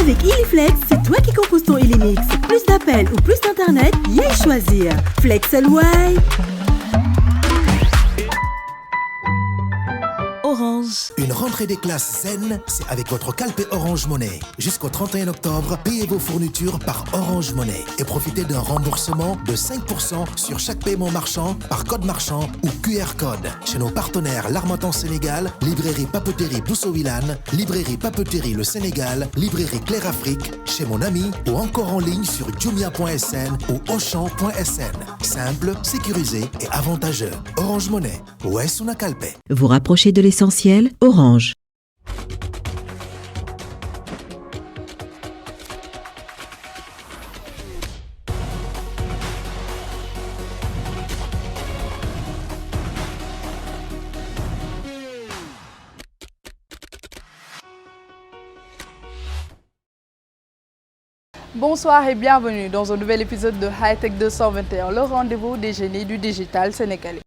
Avec Iliflex, c'est toi qui composes ton Ilimix. Plus d'appels ou plus d'internet, y a choisir. Flex Way. Orange. Une rentrée des classes zen, c'est avec votre Calpe Orange Money. Jusqu'au 31 octobre, payez vos fournitures par Orange Money et profitez d'un remboursement de 5% sur chaque paiement marchand par code marchand ou QR code. Chez nos partenaires L'Harmattan Sénégal, Librairie Papeterie Bousso-Wilane, Librairie Papeterie Le Sénégal, Librairie Claire Afrique, chez mon ami ou encore en ligne sur jumia.sn ou auchan.sn. Simple, sécurisé et avantageux. Orange Money. Ouais, Suna Calpe. Vous rapprochez de l'essentiel, Orange. Bonsoir et bienvenue dans un nouvel épisode de High Tech 221, le rendez-vous des génies du digital sénégalais.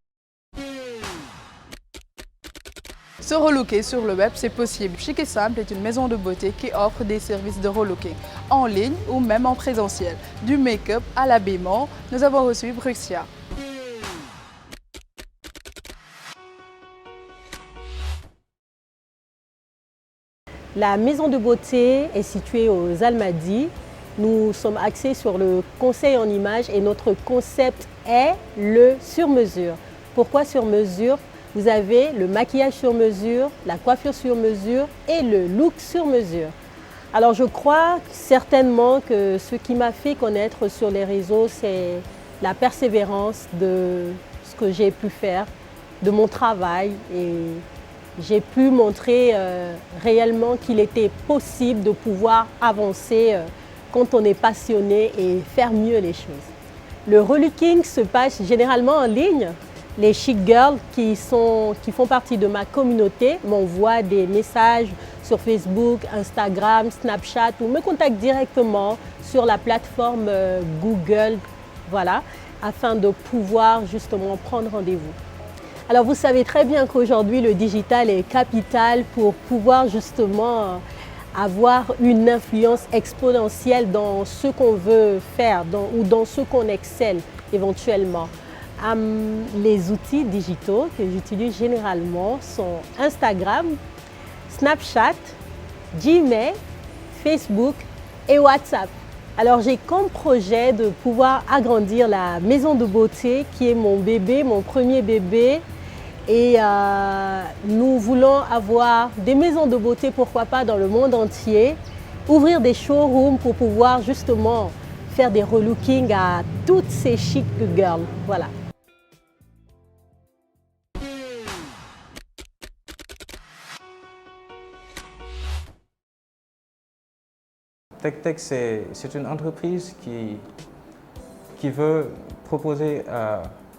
Se relooker sur le web, c'est possible. Chic et Simple est une maison de beauté qui offre des services de relooking en ligne ou même en présentiel. Du make-up à l'habillement, nous avons reçu Bruxia. La maison de beauté est située aux Almadies. Nous sommes axés sur le conseil en images et notre concept est le sur-mesure. Pourquoi sur-mesure? Vous avez le maquillage sur mesure, la coiffure sur mesure et le look sur mesure. Alors je crois certainement que ce qui m'a fait connaître sur les réseaux, c'est la persévérance de ce que j'ai pu faire, de mon travail. Et j'ai pu montrer réellement qu'il était possible de pouvoir avancer quand on est passionné et faire mieux les choses. Le relooking se passe généralement en ligne. Les chic girls qui font partie de ma communauté m'envoient des messages sur Facebook, Instagram, Snapchat ou me contactent directement sur la plateforme Google, voilà, afin de pouvoir justement prendre rendez-vous. Alors vous savez très bien qu'aujourd'hui le digital est capital pour pouvoir justement avoir une influence exponentielle dans ce qu'on veut faire ou dans ce qu'on excelle éventuellement. Les outils digitaux que j'utilise généralement sont Instagram, Snapchat, Gmail, Facebook et WhatsApp. Alors j'ai comme projet de pouvoir agrandir la maison de beauté qui est mon bébé, mon premier bébé. Et nous voulons avoir des maisons de beauté, pourquoi pas dans le monde entier, ouvrir des showrooms pour pouvoir justement faire des relookings à toutes ces chic girls. Voilà. TechTech, c'est une entreprise qui veut proposer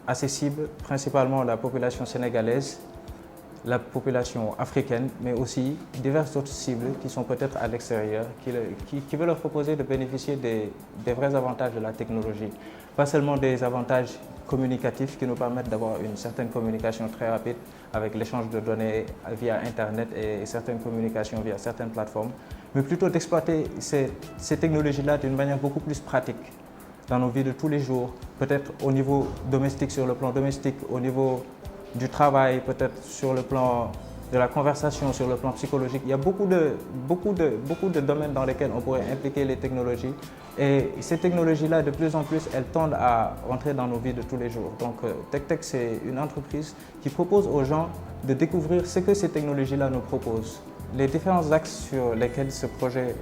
à ses cibles, principalement la population sénégalaise, la population africaine, mais aussi diverses autres cibles qui sont peut-être à l'extérieur, qui veut leur proposer de bénéficier des vrais avantages de la technologie. Pas seulement des avantages communicatifs qui nous permettent d'avoir une certaine communication très rapide avec l'échange de données via Internet et certaines communications via certaines plateformes, mais plutôt d'exploiter ces technologies-là d'une manière beaucoup plus pratique dans nos vies de tous les jours, peut-être au niveau domestique, sur le plan domestique, au niveau du travail, peut-être sur le plan de la conversation, sur le plan psychologique. Il y a beaucoup de domaines dans lesquels on pourrait impliquer les technologies. Et ces technologies-là, de plus en plus, elles tendent à rentrer dans nos vies de tous les jours. Donc TechTech, c'est une entreprise qui propose aux gens de découvrir ce que ces technologies-là nous proposent. Les différents axes sur lesquels ce projet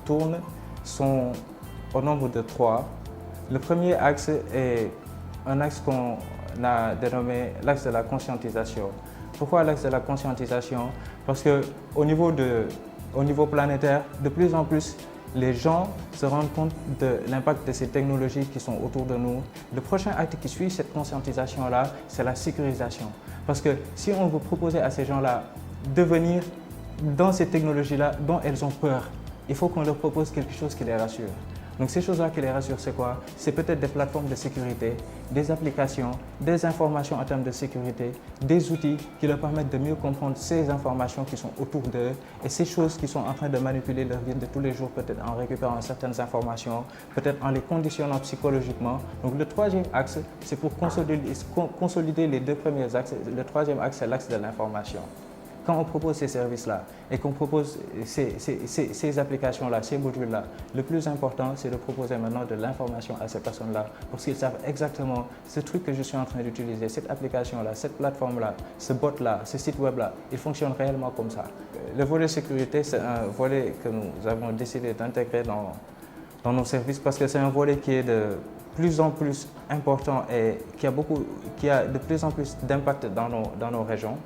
tourne sont au nombre de 3. Le premier axe est un axe qu'on a dénommé l'axe de la conscientisation. Pourquoi l'axe de la conscientisation? Parce qu'au niveau planétaire, de plus en plus, les gens se rendent compte de l'impact de ces technologies qui sont autour de nous. Le prochain acte qui suit cette conscientisation-là, c'est la sécurisation. Parce que si on veut proposer à ces gens-là de venir dans ces technologies-là dont elles ont peur, il faut qu'on leur propose quelque chose qui les rassure. Donc ces choses-là qui les rassurent, c'est quoi? C'est peut-être des plateformes de sécurité, des applications, des informations en termes de sécurité, des outils qui leur permettent de mieux comprendre ces informations qui sont autour d'eux et ces choses qui sont en train de manipuler leur vie de tous les jours, peut-être en récupérant certaines informations, peut-être en les conditionnant psychologiquement. Donc le troisième axe, c'est pour consolider les deux premiers axes. Le troisième axe, c'est l'axe de l'information. Quand on propose ces services-là et qu'on propose ces applications-là, ces modules-là, le plus important, c'est de proposer maintenant de l'information à ces personnes-là pour qu'ils savent exactement ce truc que je suis en train d'utiliser, cette application-là, cette plateforme-là, ce bot-là, ce site web-là, il fonctionne réellement comme ça. Le volet sécurité, c'est un volet que nous avons décidé d'intégrer dans nos services parce que c'est un volet qui est de plus en plus important et qui a de plus en plus d'impact dans nos régions.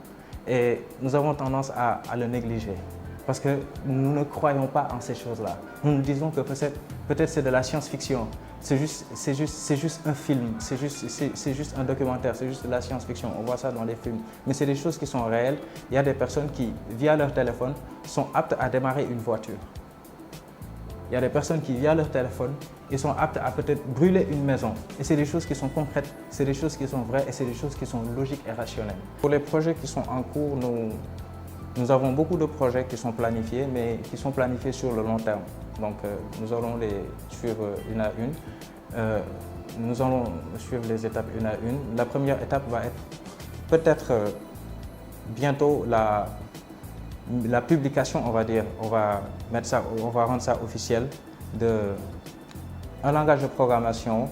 Et nous avons tendance à le négliger parce que nous ne croyons pas en ces choses-là. Nous nous disons que peut-être c'est de la science-fiction, c'est juste un film, c'est juste un documentaire, c'est juste de la science-fiction, on voit ça dans les films. Mais c'est des choses qui sont réelles. Il y a des personnes qui, via leur téléphone, sont aptes à démarrer une voiture. Il y a des personnes qui, via leur téléphone, ils sont aptes à peut-être brûler une maison. Et c'est des choses qui sont concrètes, c'est des choses qui sont vraies et c'est des choses qui sont logiques et rationnelles. Pour les projets qui sont en cours, nous avons beaucoup de projets qui sont planifiés, mais qui sont planifiés sur le long terme. Donc nous allons les suivre une à une. Nous allons suivre les étapes une à une. La première étape va être peut-être bientôt la publication, on va dire, on va rendre ça officiel, un langage de programmation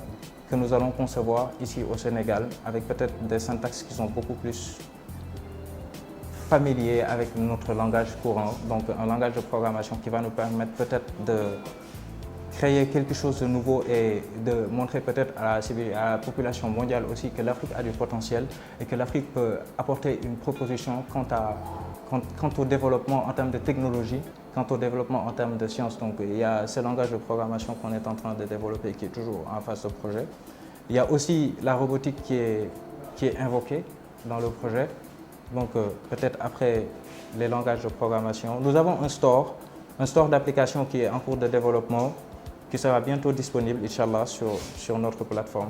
que nous allons concevoir ici au Sénégal avec peut-être des syntaxes qui sont beaucoup plus familiers avec notre langage courant. Donc un langage de programmation qui va nous permettre peut-être de créer quelque chose de nouveau et de montrer peut-être à la population mondiale aussi que l'Afrique a du potentiel et que l'Afrique peut apporter une proposition quant au développement en termes de technologie, quant au développement en termes de sciences. Donc il y a ce langage de programmation qu'on est en train de développer qui est toujours en phase de projet. Il y a aussi la robotique qui est invoquée dans le projet. Donc peut-être après les langages de programmation. Nous avons un store d'applications qui est en cours de développement, qui sera bientôt disponible, Inch'Allah, sur notre plateforme.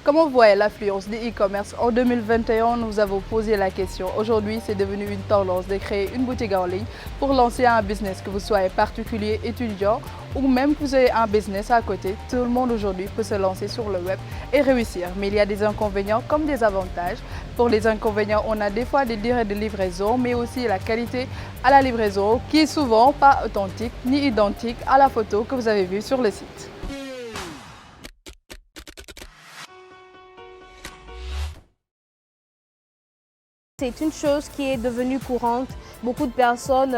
Comment vous voyez l'affluence des e-commerce? En 2021, nous avons posé la question. Aujourd'hui, c'est devenu une tendance de créer une boutique en ligne pour lancer un business, que vous soyez particulier, étudiant ou même que vous ayez un business à côté. Tout le monde aujourd'hui peut se lancer sur le web et réussir. Mais il y a des inconvénients comme des avantages. Pour les inconvénients, on a des fois des durées de livraison, mais aussi la qualité à la livraison qui est souvent pas authentique ni identique à la photo que vous avez vue sur le site. C'est une chose qui est devenue courante. Beaucoup de personnes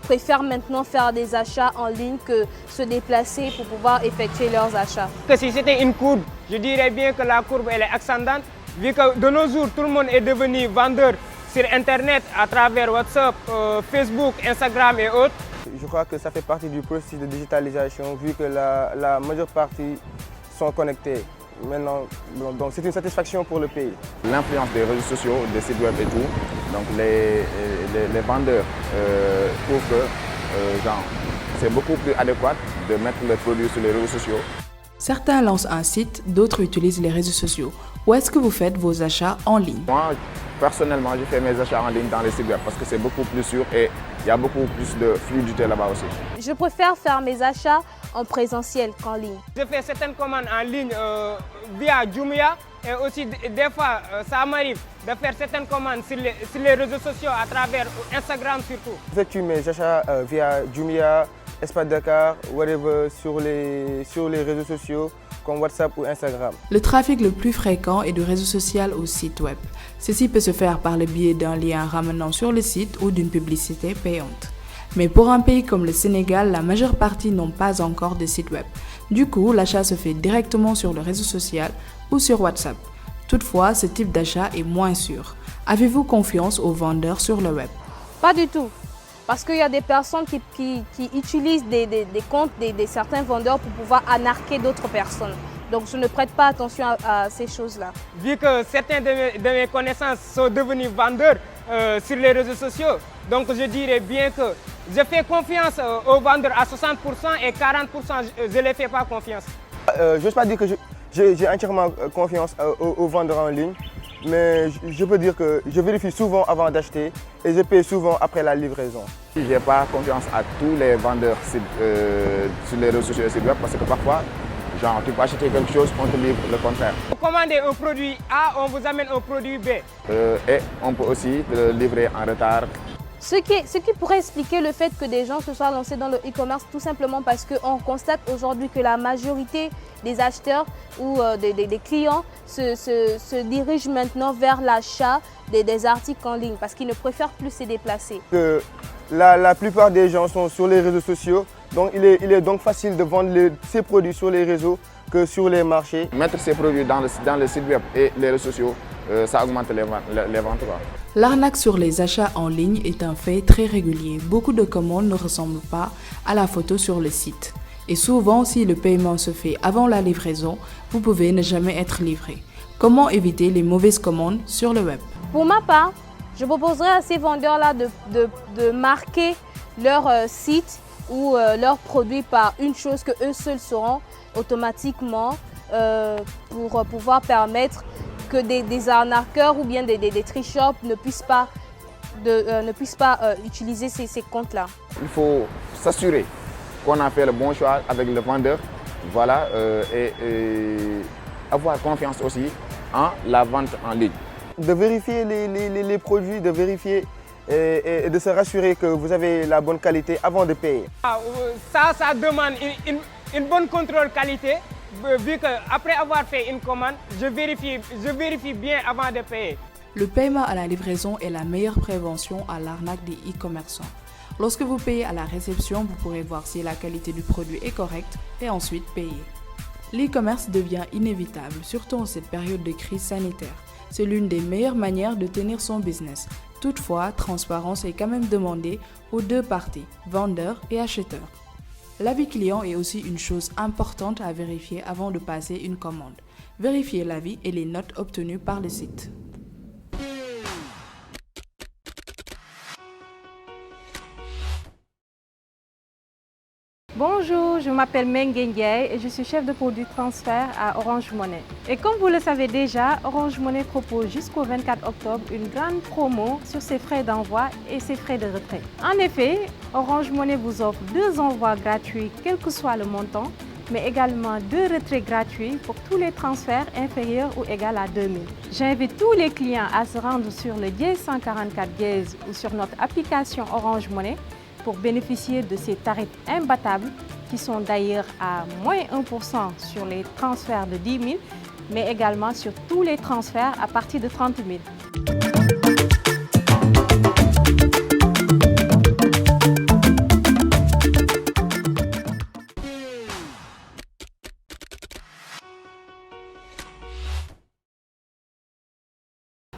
préfèrent maintenant faire des achats en ligne que se déplacer pour pouvoir effectuer leurs achats. Si c'était une courbe, je dirais bien que la courbe elle est ascendante, vu que de nos jours, tout le monde est devenu vendeur sur Internet à travers WhatsApp, Facebook, Instagram et autres. Je crois que ça fait partie du processus de digitalisation, vu que la majeure partie sont connectés. Maintenant, donc c'est une satisfaction pour le pays. L'influence des réseaux sociaux, des sites web et tout, donc les vendeurs trouvent que c'est beaucoup plus adéquat de mettre les produits sur les réseaux sociaux. Certains lancent un site, d'autres utilisent les réseaux sociaux. Où est-ce que vous faites vos achats en ligne? Moi, personnellement, je fais mes achats en ligne dans les sites web parce que c'est beaucoup plus sûr et il y a beaucoup plus de fluidité là-bas aussi. Je préfère faire mes achats en présentiel qu'en ligne. Je fais certaines commandes en ligne via Jumia et aussi des fois ça m'arrive de faire certaines commandes sur les réseaux sociaux à travers Instagram surtout. J'effectue mes achats via Jumia, Espace Dakar, whatever, sur les réseaux sociaux comme WhatsApp ou Instagram. Le trafic le plus fréquent est du réseau social au site web. Ceci peut se faire par le biais d'un lien ramenant sur le site ou d'une publicité payante. Mais pour un pays comme le Sénégal, la majeure partie n'ont pas encore de site web. Du coup, l'achat se fait directement sur le réseau social ou sur WhatsApp. Toutefois, ce type d'achat est moins sûr. Avez-vous confiance aux vendeurs sur le web? Pas du tout. Parce qu'il y a des personnes qui utilisent des comptes de certains vendeurs pour pouvoir arnaquer d'autres personnes. Donc je ne prête pas attention à ces choses-là. Vu que certains de mes connaissances sont devenus vendeurs sur les réseaux sociaux, donc je dirais bien que je fais confiance aux vendeurs à 60% et 40% je ne les fais pas confiance. Je n'ose pas dire que j'ai entièrement confiance aux vendeurs en ligne, mais je peux dire que je vérifie souvent avant d'acheter et je paye souvent après la livraison. Je n'ai pas confiance à tous les vendeurs sur les réseaux sociaux et sur le web parce que parfois, genre, tu peux acheter quelque chose, on te livre le contraire. Vous commandez un produit A, on vous amène un produit B. Et on peut aussi le livrer en retard. Ce qui pourrait expliquer le fait que des gens se soient lancés dans le e-commerce tout simplement parce qu'on constate aujourd'hui que la majorité des acheteurs ou des clients se dirigent maintenant vers l'achat des articles en ligne parce qu'ils ne préfèrent plus se déplacer. La plupart des gens sont sur les réseaux sociaux, donc il est donc facile de vendre ces produits sur les réseaux que sur les marchés. Mettre ces produits dans le site web et les réseaux sociaux, ça augmente les ventes. L'arnaque sur les achats en ligne est un fait très régulier. Beaucoup de commandes ne ressemblent pas à la photo sur le site. Et souvent, si le paiement se fait avant la livraison, vous pouvez ne jamais être livré. Comment éviter les mauvaises commandes sur le web? Pour ma part, je proposerais à ces vendeurs-là de marquer leur site ou leurs produits par une chose que eux seuls sauront automatiquement pour pouvoir permettre que des arnaqueurs ou bien des tricheurs ne puissent pas utiliser ces comptes-là. Il faut s'assurer qu'on a fait le bon choix avec le vendeur, voilà, et avoir confiance aussi en la vente en ligne. De vérifier les produits, de vérifier et de se rassurer que vous avez la bonne qualité avant de payer. Ça demande une bonne contrôle qualité, vu qu'après avoir fait une commande, je vérifie bien avant de payer. Le paiement à la livraison est la meilleure prévention à l'arnaque des e-commerçants. Lorsque vous payez à la réception, vous pourrez voir si la qualité du produit est correcte et ensuite payer. L'e-commerce devient inévitable, surtout en cette période de crise sanitaire. C'est l'une des meilleures manières de tenir son business. Toutefois, transparence est quand même demandée aux deux parties, vendeurs et acheteurs. L'avis client est aussi une chose importante à vérifier avant de passer une commande. Vérifiez l'avis et les notes obtenues par le site. Bonjour, je m'appelle Mengue Ndiaye et je suis chef de produit transfert à Orange Money. Et comme vous le savez déjà, Orange Money propose jusqu'au 24 octobre une grande promo sur ses frais d'envoi et ses frais de retrait. En effet, Orange Money vous offre 2 envois gratuits quel que soit le montant, mais également 2 retraits gratuits pour tous les transferts inférieurs ou égaux à 2000. J'invite tous les clients à se rendre sur le dièse 144 dièse ou sur notre application Orange Money pour bénéficier de ces tarifs imbattables qui sont d'ailleurs à moins 1% sur les transferts de 10 000, mais également sur tous les transferts à partir de 30 000.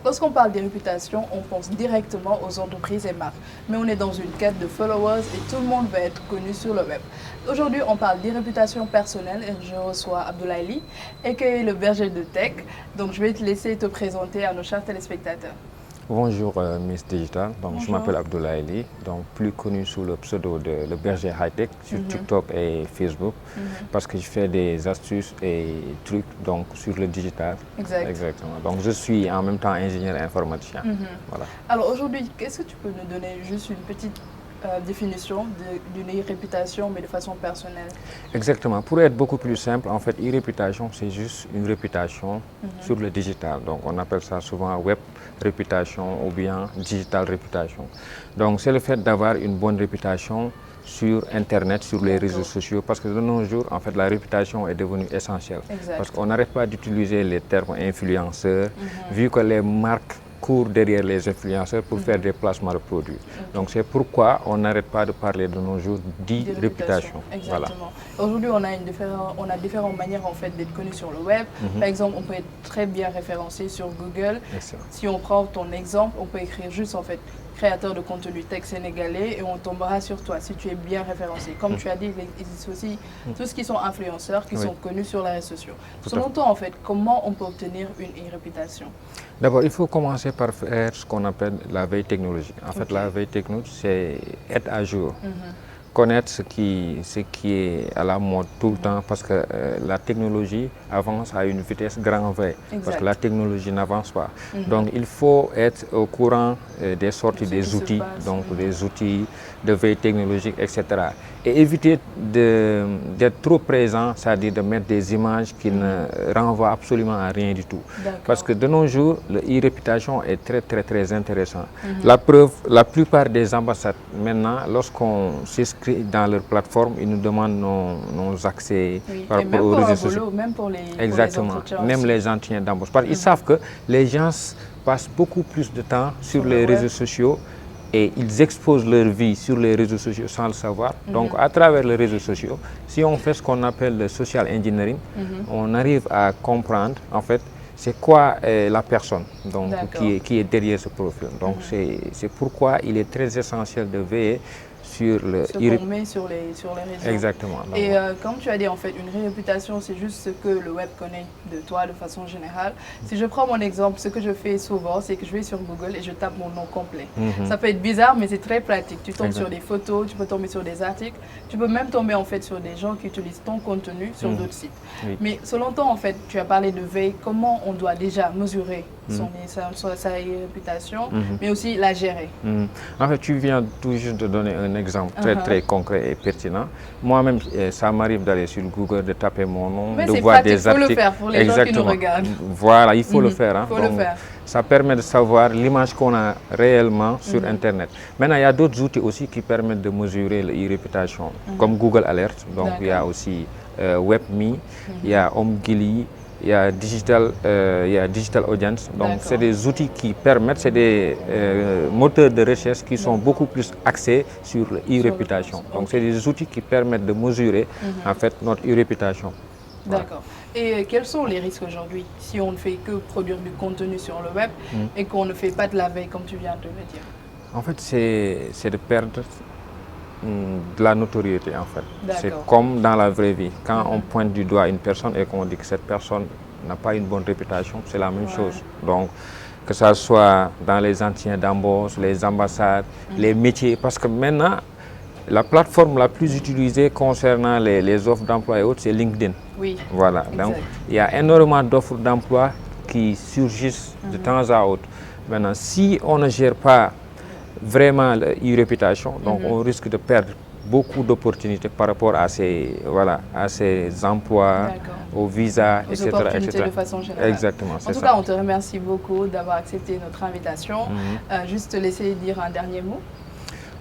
Lorsqu'on parle des réputations, on pense directement aux entreprises et marques. Mais on est dans une quête de followers et tout le monde veut être connu sur le web. Aujourd'hui, on parle des réputations personnelles et je reçois Abdoulaye Ly, aka le berger de tech. Donc je vais te laisser te présenter à nos chers téléspectateurs. Bonjour Miss Digital, donc Bonjour. je m'appelle Abdoulaye Ly, donc plus connu sous le pseudo de le berger high-tech sur TikTok et Facebook parce que je fais des astuces et trucs donc sur le digital. Exactement. Donc je suis en même temps ingénieur informaticien. Voilà. Alors aujourd'hui, qu'est-ce que tu peux nous donner juste une petite définition d'une e-réputation mais de façon personnelle? Exactement. Pour être beaucoup plus simple, en fait, e-réputation, c'est juste une réputation sur le digital. Donc, on appelle ça souvent web réputation ou bien digital réputation. Donc, c'est le fait d'avoir une bonne réputation sur Internet, sur les réseaux sociaux, parce que de nos jours, en fait, la réputation est devenue essentielle. Parce qu'on n'arrête pas d'utiliser les termes influenceurs, vu que les marques courent derrière les influenceurs pour faire des placements de produits. Donc c'est pourquoi on n'arrête pas de parler de nos jours d'e-réputation. Exactement. Voilà. Aujourd'hui, on a différentes manières en fait d'être connu sur le web. Par exemple, on peut être très bien référencé sur Google. Si on prend ton exemple, on peut écrire juste en fait créateur de contenu tech sénégalais et on tombera sur toi si tu es bien référencé. Comme tu as dit, il existe aussi tous ceux qui sont influenceurs, qui sont connus sur les réseaux sociaux. Selon toi, en fait, comment on peut obtenir une réputation? D'abord, il faut commencer par faire ce qu'on appelle la veille technologique. En fait, la veille technologique, c'est être à jour. Connaître ce qui est à la mode tout le temps, parce que la technologie avance à une vitesse grand V, parce que la technologie n'avance pas. Donc il faut être au courant des sorties des outils, donc des outils de veille technologique, etc. Et éviter d'être trop présent, c'est-à-dire de mettre des images qui ne renvoient absolument à rien du tout. Parce que de nos jours, l'e-réputation est très intéressant. La preuve, la plupart des ambassades, maintenant, lorsqu'on s'inscrit dans leur plateforme, ils nous demandent nos accès par rapport aux réseaux sociaux. Même pour les Exactement, même les entretiens d'embauche. Parce qu'ils savent que les gens passent beaucoup plus de temps sur les réseaux sociaux et ils exposent leur vie sur les réseaux sociaux sans le savoir. Donc à travers les réseaux sociaux, si on fait ce qu'on appelle le social engineering, on arrive à comprendre en fait c'est quoi la personne donc, qui est derrière ce profil. Donc c'est pourquoi il est très essentiel de veiller sur le qu'on met sur les réseaux. Exactement. Et comme tu as dit, en fait, une réputation, c'est juste ce que le web connaît de toi de façon générale. Si je prends mon exemple, ce que je fais souvent, c'est que je vais sur Google et je tape mon nom complet. Ça peut être bizarre, mais c'est très pratique. Tu tombes sur des photos, tu peux tomber sur des articles, tu peux même tomber en fait sur des gens qui utilisent ton contenu sur d'autres sites. Mais selon toi, en fait, tu as parlé de veille, comment on doit déjà mesurer sa réputation, mais aussi la gérer. En fait, tu viens tout juste de donner un exemple très concret et pertinent. Moi-même, ça m'arrive d'aller sur Google, de taper mon nom, de voir des articles. Il faut le faire pour les gens qui nous regardent. Voilà, il faut le faire. Hein. Donc, ça permet de savoir l'image qu'on a réellement sur Internet. Maintenant, il y a d'autres outils aussi qui permettent de mesurer l'e-réputation, comme Google Alert. Donc, il y a aussi WebMe, il y a Omgili, il y a Digital Audience. Donc, c'est des outils qui permettent, c'est des moteurs de recherche qui sont beaucoup plus axés sur l'e-réputation. Donc, c'est des outils qui permettent de mesurer en fait notre e-réputation. D'accord. Et quels sont les risques aujourd'hui si on ne fait que produire du contenu sur le web et qu'on ne fait pas de la veille, comme tu viens de le dire? En fait, c'est de perdre de la notoriété en fait. C'est comme dans la vraie vie. Quand on pointe du doigt une personne et qu'on dit que cette personne n'a pas une bonne réputation, c'est la même chose. Donc, que ce soit dans les entretiens d'embauche, les ambassades, les métiers, parce que maintenant, la plateforme la plus utilisée concernant les offres d'emploi et autres, c'est LinkedIn. Oui. Voilà. Donc, il y a énormément d'offres d'emploi qui surgissent de temps à autre. Maintenant, si on ne gère pas vraiment l'e-réputation, donc on risque de perdre beaucoup d'opportunités par rapport à ces emplois, aux visas, etc. Opportunités de façon générale. Exactement, en tout cas, on te remercie beaucoup d'avoir accepté notre invitation. Juste te laisser dire un dernier mot.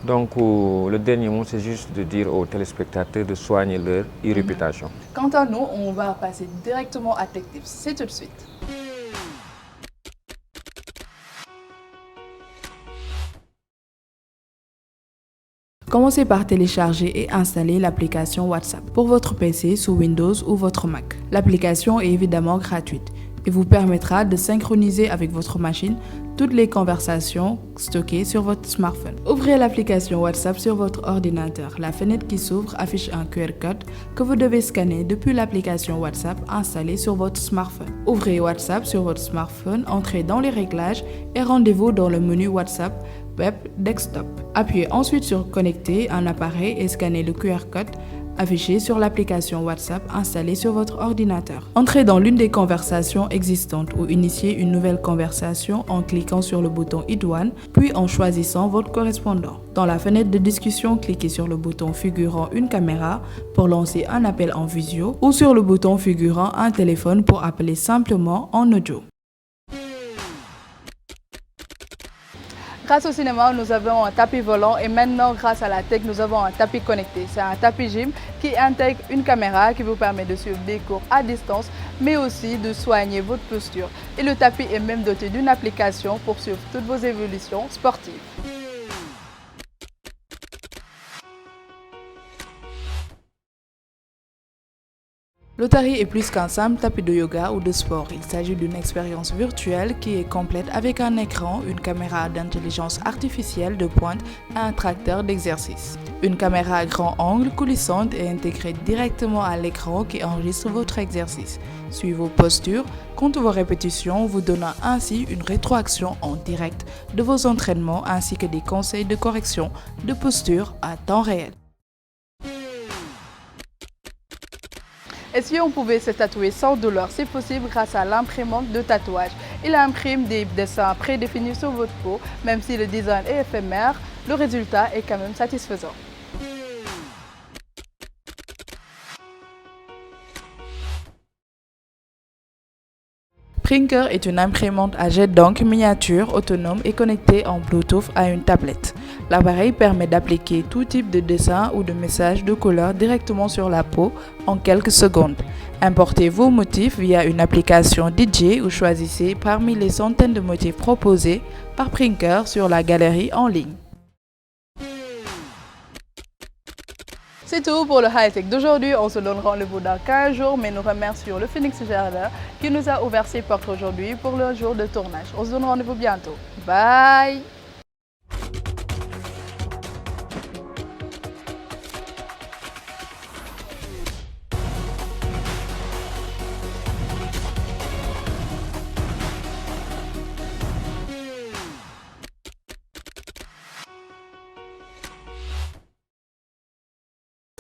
Donc, le dernier mot, c'est juste de dire aux téléspectateurs de soigner leur e-réputation. Quant à nous, on va passer directement à Tech Tips. C'est tout de suite. Commencez par télécharger et installer l'application WhatsApp pour votre PC sous Windows ou votre Mac. L'application est évidemment gratuite et vous permettra de synchroniser avec votre machine toutes les conversations stockées sur votre smartphone. Ouvrez l'application WhatsApp sur votre ordinateur. La fenêtre qui s'ouvre affiche un QR code que vous devez scanner depuis l'application WhatsApp installée sur votre smartphone. Ouvrez WhatsApp sur votre smartphone, entrez dans les réglages et rendez-vous dans le menu WhatsApp Web Desktop. Appuyez ensuite sur Connecter un appareil et scannez le QR code affiché sur l'application WhatsApp installée sur votre ordinateur. Entrez dans l'une des conversations existantes ou initiez une nouvelle conversation en cliquant sur le bouton Idoine, puis en choisissant votre correspondant. Dans la fenêtre de discussion, cliquez sur le bouton figurant une caméra pour lancer un appel en visio ou sur le bouton figurant un téléphone pour appeler simplement en audio. Grâce au cinéma, nous avons un tapis volant et maintenant, grâce à la tech, nous avons un tapis connecté. C'est un tapis gym qui intègre une caméra qui vous permet de suivre des cours à distance, mais aussi de soigner votre posture. Et le tapis est même doté d'une application pour suivre toutes vos évolutions sportives. L'Otari est plus qu'un simple tapis de yoga ou de sport. Il s'agit d'une expérience virtuelle qui est complète avec un écran, une caméra d'intelligence artificielle de pointe et un tracteur d'exercice. Une caméra à grand angle coulissante est intégrée directement à l'écran qui enregistre votre exercice, suit vos postures, compte vos répétitions, vous donnant ainsi une rétroaction en direct de vos entraînements ainsi que des conseils de correction de posture à temps réel. Et si on pouvait se tatouer sans douleur, c'est possible grâce à l'imprimante de tatouage. Il imprime des dessins prédéfinis sur votre peau, même si le design est éphémère, le résultat est quand même satisfaisant. Prinker est une imprimante à jet d'encre miniature, autonome et connectée en Bluetooth à une tablette. L'appareil permet d'appliquer tout type de dessin ou de message de couleur directement sur la peau en quelques secondes. Importez vos motifs via une application DJ ou choisissez parmi les centaines de motifs proposés par Prinker sur la galerie en ligne. C'est tout pour le high-tech d'aujourd'hui. On se donne rendez-vous dans 15 jours, mais nous remercions le Phoenix Jardin qui nous a ouvert ses portes aujourd'hui pour le jour de tournage. On se donne rendez-vous bientôt. Bye!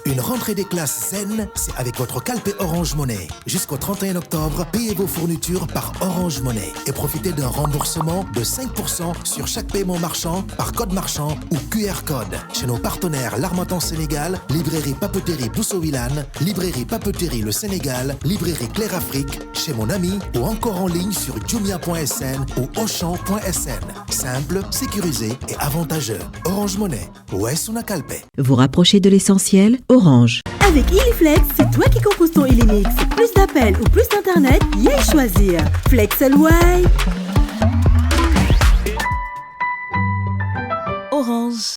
Une rentrée des classes zen, c'est avec votre calpe Orange Money. Jusqu'au 31 octobre, payez vos fournitures par Orange Money et profitez d'un remboursement de 5% sur chaque paiement marchand par code marchand ou QR code. Chez nos partenaires L'Harmattan Sénégal, Librairie Papeterie Bousso-Wilane, Librairie Papeterie Le Sénégal, Librairie Claire Afrique, chez mon ami ou encore en ligne sur jumia.sn ou auchan.sn. Simple, sécurisé et avantageux. Orange Money. Ouais, son calpe. Vous rapprochez de l'essentiel, Orange. Avec Iliflex, c'est toi qui composes ton Ilimix. Plus d'appels ou plus d'internet, y'a choisir. Flexelway. Orange.